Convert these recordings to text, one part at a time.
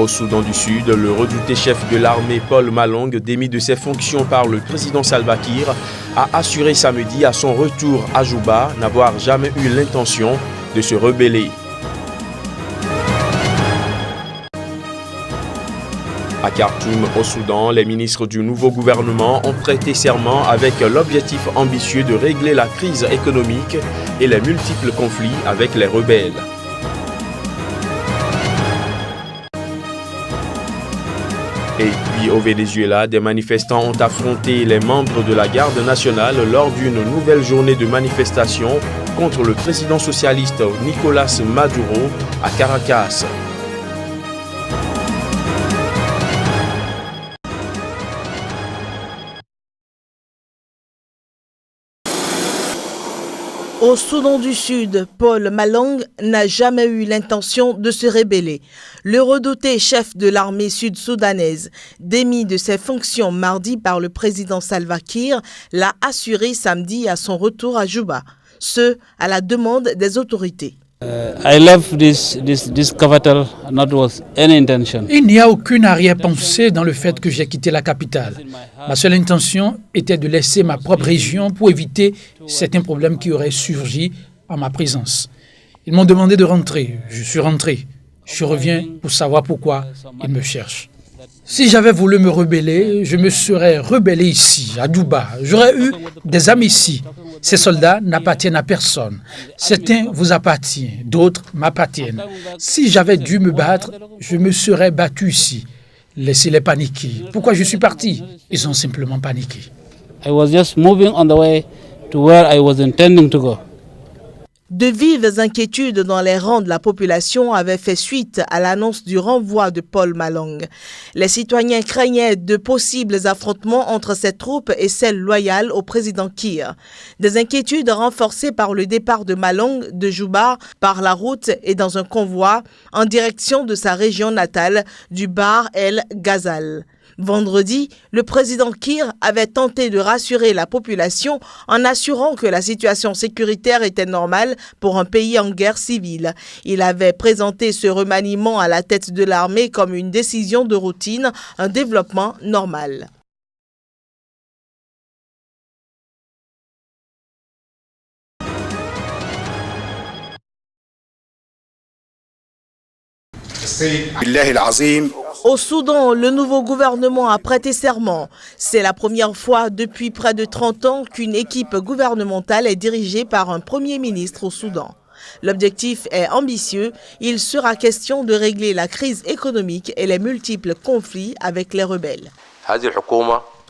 Au Soudan du Sud, le redouté chef de l'armée Paul Malong, démis de ses fonctions par le président Salva Kiir, a assuré samedi à son retour à Juba n'avoir jamais eu l'intention de se rebeller. À Khartoum, au Soudan, les ministres du nouveau gouvernement ont prêté serment avec l'objectif ambitieux de régler la crise économique et les multiples conflits avec les rebelles. Et puis au Venezuela, des manifestants ont affronté les membres de la garde nationale lors d'une nouvelle journée de manifestation contre le président socialiste Nicolás Maduro à Caracas. Au Soudan du Sud, Paul Malong n'a jamais eu l'intention de se rebeller. Le redouté chef de l'armée sud-soudanaise, démis de ses fonctions mardi par le président Salva Kiir, l'a assuré samedi à son retour à Juba, ce à la demande des autorités. I left this capital not with any intention. Il n'y a aucune arrière-pensée dans le fait que j'ai quitté la capitale. Ma seule intention était de laisser ma propre région pour éviter certains problèmes qui auraient surgi en ma présence. Ils m'ont demandé de rentrer. Je suis rentré. Je reviens pour savoir pourquoi ils me cherchent. Si j'avais voulu me rebeller, je me serais rebellé ici, à Juba. J'aurais eu des amis ici. Ces soldats n'appartiennent à personne. Certains vous appartiennent, d'autres m'appartiennent. Si j'avais dû me battre, je me serais battu ici. Laissez-les paniquer. Pourquoi je suis parti? Ils ont simplement paniqué. I was just moving on the way to where I was intending to go. De vives inquiétudes dans les rangs de la population avaient fait suite à l'annonce du renvoi de Paul Malong. Les citoyens craignaient de possibles affrontements entre ces troupes et celles loyales au président Kiir. Des inquiétudes renforcées par le départ de Malong de Juba par la route et dans un convoi en direction de sa région natale du Bahr el Ghazal. Vendredi, le président Kiir avait tenté de rassurer la population en assurant que la situation sécuritaire était normale pour un pays en guerre civile. Il avait présenté ce remaniement à la tête de l'armée comme une décision de routine, un développement normal. Au Soudan, le nouveau gouvernement a prêté serment. C'est la première fois depuis près de 30 ans qu'une équipe gouvernementale est dirigée par un premier ministre au Soudan. L'objectif est ambitieux. Il sera question de régler la crise économique et les multiples conflits avec les rebelles.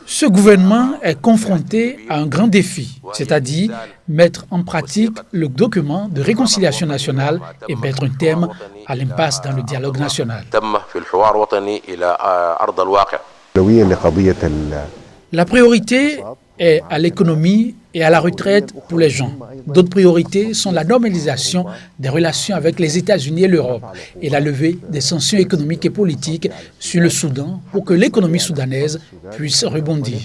Ce gouvernement est confronté à un grand défi, c'est-à-dire mettre en pratique le document de réconciliation nationale et mettre un terme à l'impasse dans le dialogue national. La priorité est à l'économie et à la retraite pour les gens. D'autres priorités sont la normalisation des relations avec les États-Unis et l'Europe et la levée des sanctions économiques et politiques sur le Soudan pour que l'économie soudanaise puisse rebondir.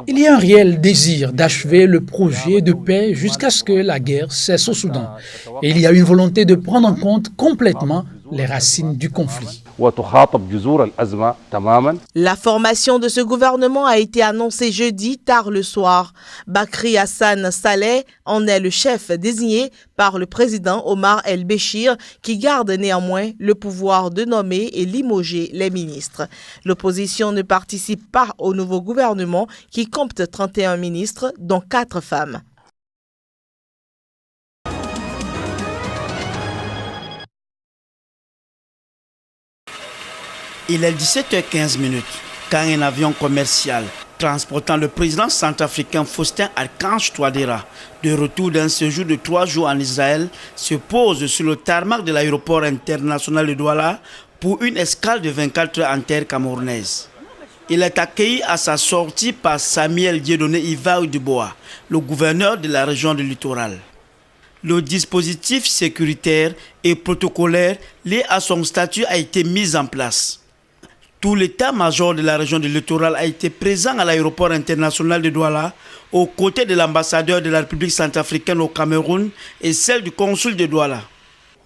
Il y a un réel désir d'achever le projet de paix jusqu'à ce que la guerre cesse au Soudan. Et il y a une volonté de prendre en compte complètement les racines du conflit. La formation de ce gouvernement a été annoncée jeudi tard le soir. Bakri Hassan Saleh en est le chef désigné par le président Omar el-Béchir qui garde néanmoins le pouvoir de nommer et limoger les ministres. L'opposition ne participe pas au nouveau gouvernement qui compte 31 ministres, dont 4 femmes. Il est 17h15 quand un avion commercial transportant le président centrafricain Faustin Archange Touadéra, de retour d'un séjour de 3 jours en Israël, se pose sur le tarmac de l'aéroport international de Douala pour une escale de 24 heures en terre camerounaise. Il est accueilli à sa sortie par Samuel Dieudonné Ivaou Dubois, le gouverneur de la région du littoral. Le dispositif sécuritaire et protocolaire lié à son statut a été mis en place. Tout l'état-major de la région du littoral a été présent à l'aéroport international de Douala, aux côtés de l'ambassadeur de la République centrafricaine au Cameroun et celle du consul de Douala.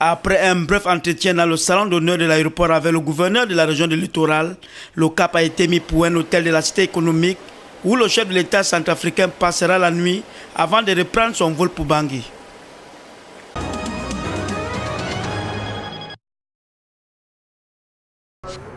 Après un bref entretien dans le salon d'honneur de l'aéroport avec le gouverneur de la région du littoral, le cap a été mis pour un hôtel de la cité économique où le chef de l'État centrafricain passera la nuit avant de reprendre son vol pour Bangui.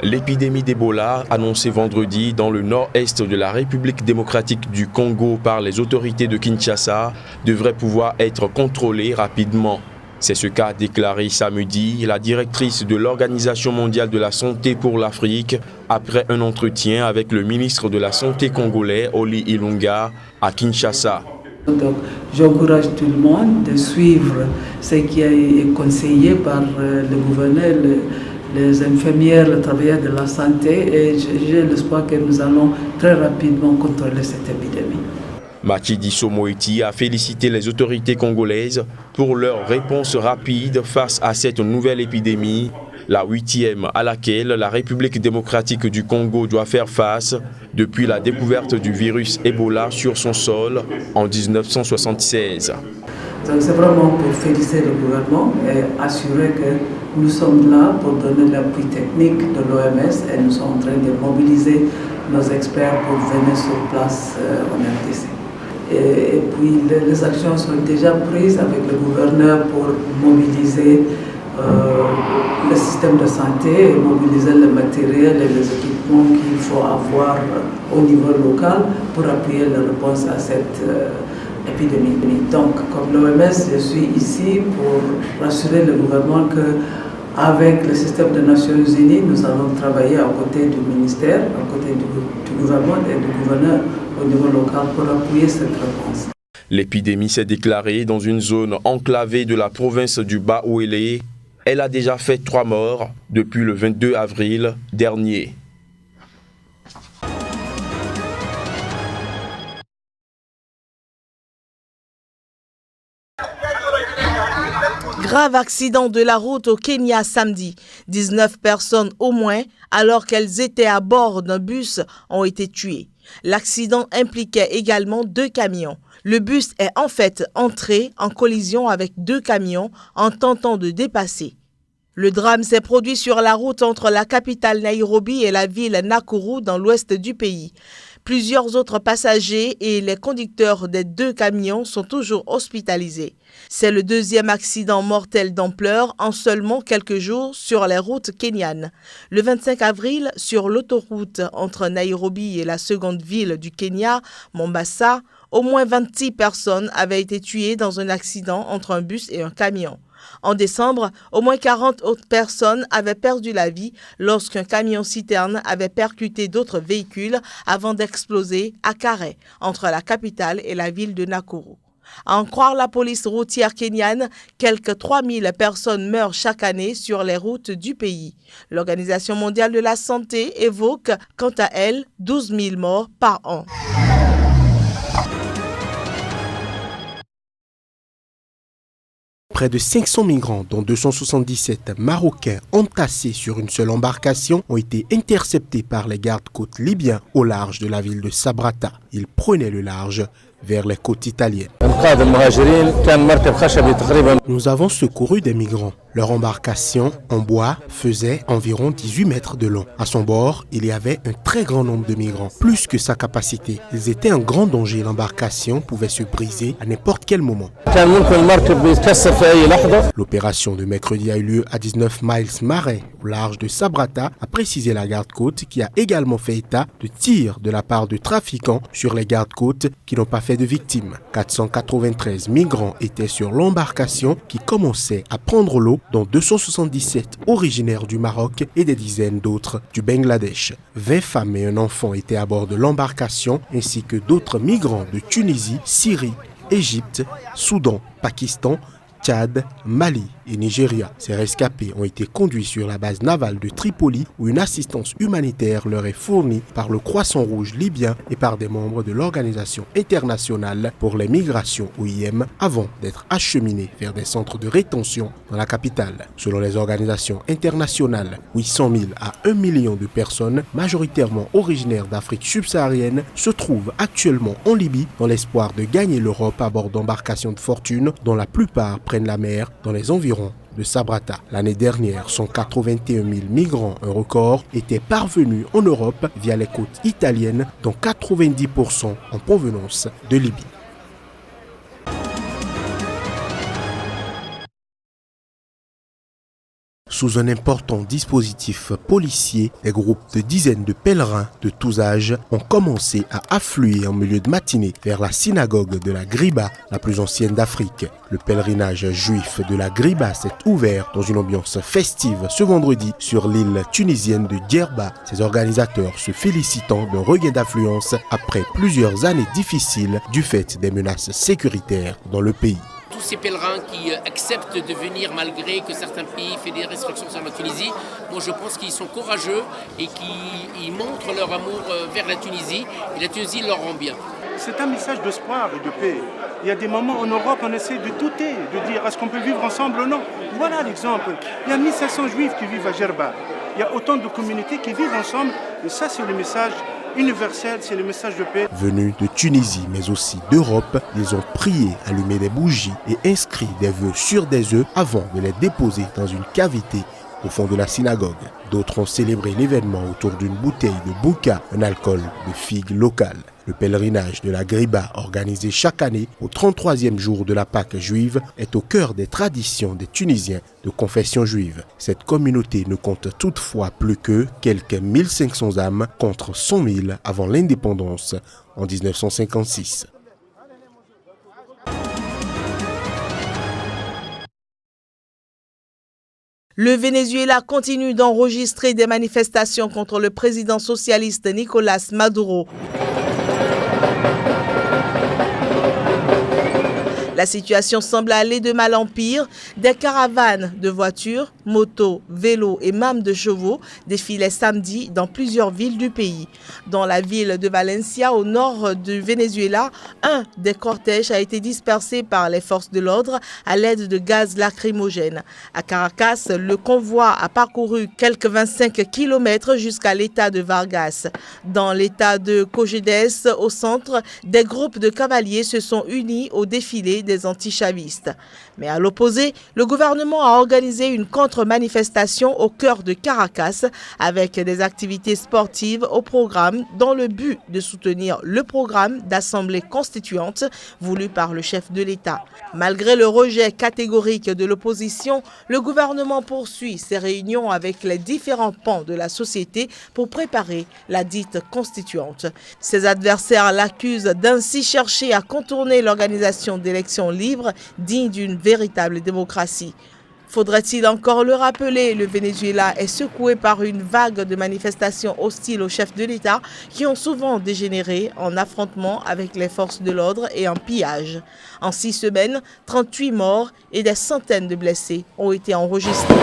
L'épidémie d'Ebola, annoncée vendredi dans le nord-est de la République démocratique du Congo par les autorités de Kinshasa, devrait pouvoir être contrôlée rapidement. C'est ce qu'a déclaré samedi la directrice de l'Organisation mondiale de la santé pour l'Afrique après un entretien avec le ministre de la Santé congolais, Oli Ilunga, à Kinshasa. Donc, j'encourage tout le monde de suivre ce qui est conseillé par le gouverneur, les infirmières, les travailleurs de la santé, et j'ai l'espoir que nous allons très rapidement contrôler cette épidémie. Matshidiso Moeti a félicité les autorités congolaises pour leur réponse rapide face à cette nouvelle épidémie, la 8e à laquelle la République démocratique du Congo doit faire face depuis la découverte du virus Ebola sur son sol en 1976. Donc c'est vraiment pour féliciter le gouvernement et assurer que nous sommes là pour donner l'appui technique de l'OMS et nous sommes en train de mobiliser nos experts pour venir sur place en RDC. Et puis les actions sont déjà prises avec le gouverneur pour mobiliser le système de santé, mobiliser le matériel et les équipements qu'il faut avoir au niveau local pour appuyer la réponse à cette épidémie. Donc, comme l'OMS, je suis ici pour rassurer le gouvernement qu'avec le système des Nations Unies, nous allons travailler à côté du ministère, à côté du gouvernement et du gouverneur au niveau local pour appuyer cette réponse. L'épidémie s'est déclarée dans une zone enclavée de la province du Bas-Ouélé. Elle a déjà fait 3 morts depuis le 22 avril dernier. Grave accident de la route au Kenya samedi. 19 personnes au moins, alors qu'elles étaient à bord d'un bus, ont été tuées. L'accident impliquait également 2 camions. Le bus est en fait entré en collision avec 2 camions en tentant de dépasser. Le drame s'est produit sur la route entre la capitale Nairobi et la ville Nakuru dans l'ouest du pays. Plusieurs autres passagers et les conducteurs des 2 camions sont toujours hospitalisés. C'est le 2e accident mortel d'ampleur en seulement quelques jours sur les routes kenyanes. Le 25 avril, sur l'autoroute entre Nairobi et la seconde ville du Kenya, Mombasa, au moins 26 personnes avaient été tuées dans un accident entre un bus et un camion. En décembre, au moins 40 autres personnes avaient perdu la vie lorsqu'un camion-citerne avait percuté d'autres véhicules avant d'exploser à Kare, entre la capitale et la ville de Nakuru. À en croire la police routière kenyane, quelques 3000 personnes meurent chaque année sur les routes du pays. L'Organisation mondiale de la santé évoque, quant à elle, 12 000 morts par an. Près de 500 migrants, dont 277 Marocains entassés sur une seule embarcation, ont été interceptés par les gardes-côtes libyens au large de la ville de Sabratha. Ils prenaient le large vers les côtes italiennes. Nous avons secouru des migrants. Leur embarcation en bois faisait environ 18 mètres de long. À son bord, il y avait un très grand nombre de migrants, plus que sa capacité. Ils étaient en grand danger. L'embarcation pouvait se briser à n'importe quel moment. L'opération de mercredi a eu lieu à 19 miles marais, au large de Sabratha, a précisé la garde-côte, qui a également fait état de tirs de la part de trafiquants sur les gardes-côtes qui n'ont pas fait de victimes. 493 migrants étaient sur l'embarcation qui commençait à prendre l'eau, dont 277 originaires du Maroc et des dizaines d'autres du Bangladesh. 20 femmes et un enfant étaient à bord de l'embarcation, ainsi que d'autres migrants de Tunisie, Syrie, Égypte, Soudan, Pakistan, Tchad, Mali et Nigeria. Ces rescapés ont été conduits sur la base navale de Tripoli où une assistance humanitaire leur est fournie par le Croissant Rouge libyen et par des membres de l'Organisation internationale pour les migrations OIM avant d'être acheminés vers des centres de rétention dans la capitale. Selon les organisations internationales, 800 000 à 1 million de personnes, majoritairement originaires d'Afrique subsaharienne, se trouvent actuellement en Libye dans l'espoir de gagner l'Europe à bord d'embarcations de fortune dont la plupart prennent la mer dans les environs de Sabrata. L'année dernière, 181 000 migrants, un record, étaient parvenus en Europe via les côtes italiennes, dont 90% en provenance de Libye. Sous un important dispositif policier, des groupes de dizaines de pèlerins de tous âges ont commencé à affluer en milieu de matinée vers la synagogue de la Griba, la plus ancienne d'Afrique. Le pèlerinage juif de la Griba s'est ouvert dans une ambiance festive ce vendredi sur l'île tunisienne de Djerba, ses organisateurs se félicitant d'un regain d'affluence après plusieurs années difficiles du fait des menaces sécuritaires dans le pays. Tous ces pèlerins qui acceptent de venir malgré que certains pays font des restrictions sur la Tunisie, moi je pense qu'ils sont courageux et qu'ils montrent leur amour vers la Tunisie et la Tunisie leur rend bien. C'est un message d'espoir et de paix. Il y a des moments en Europe on essaie de douter, de dire est-ce qu'on peut vivre ensemble ou non. Voilà l'exemple. Il y a 1500 juifs qui vivent à Djerba. Il y a autant de communautés qui vivent ensemble et ça c'est le message universel, c'est le message de paix. Venus de Tunisie mais aussi d'Europe, ils ont prié, allumé des bougies et inscrit des vœux sur des œufs avant de les déposer dans une cavité au fond de la synagogue. D'autres ont célébré l'événement autour d'une bouteille de bouka, un alcool de figue local. Le pèlerinage de la Griba, organisé chaque année au 33e jour de la Pâque juive, est au cœur des traditions des Tunisiens de confession juive. Cette communauté ne compte toutefois plus que quelques 1500 âmes contre 100 000 avant l'indépendance en 1956. Le Venezuela continue d'enregistrer des manifestations contre le président socialiste Nicolás Maduro. La situation semble aller de mal en pire. Des caravanes de voitures, motos, vélos et même de chevaux défilaient samedi dans plusieurs villes du pays. Dans la ville de Valencia, au nord du Venezuela, un des cortèges a été dispersé par les forces de l'ordre à l'aide de gaz lacrymogène. À Caracas, le convoi a parcouru quelques 25 km jusqu'à l'état de Vargas. Dans l'état de Cojedes, au centre, des groupes de cavaliers se sont unis au défilé des antichavistes. Mais à l'opposé, le gouvernement a organisé une contre-manifestation au cœur de Caracas avec des activités sportives au programme dans le but de soutenir le programme d'assemblée constituante voulu par le chef de l'État. Malgré le rejet catégorique de l'opposition, le gouvernement poursuit ses réunions avec les différents pans de la société pour préparer la dite constituante. Ses adversaires l'accusent d'ainsi chercher à contourner l'organisation d'élections libres dignes d'une véritable démocratie. Faudrait-il encore le rappeler, le Venezuela est secoué par une vague de manifestations hostiles au chef de l'État qui ont souvent dégénéré en affrontements avec les forces de l'ordre et en pillage. En 6 semaines, 38 morts et des centaines de blessés ont été enregistrés.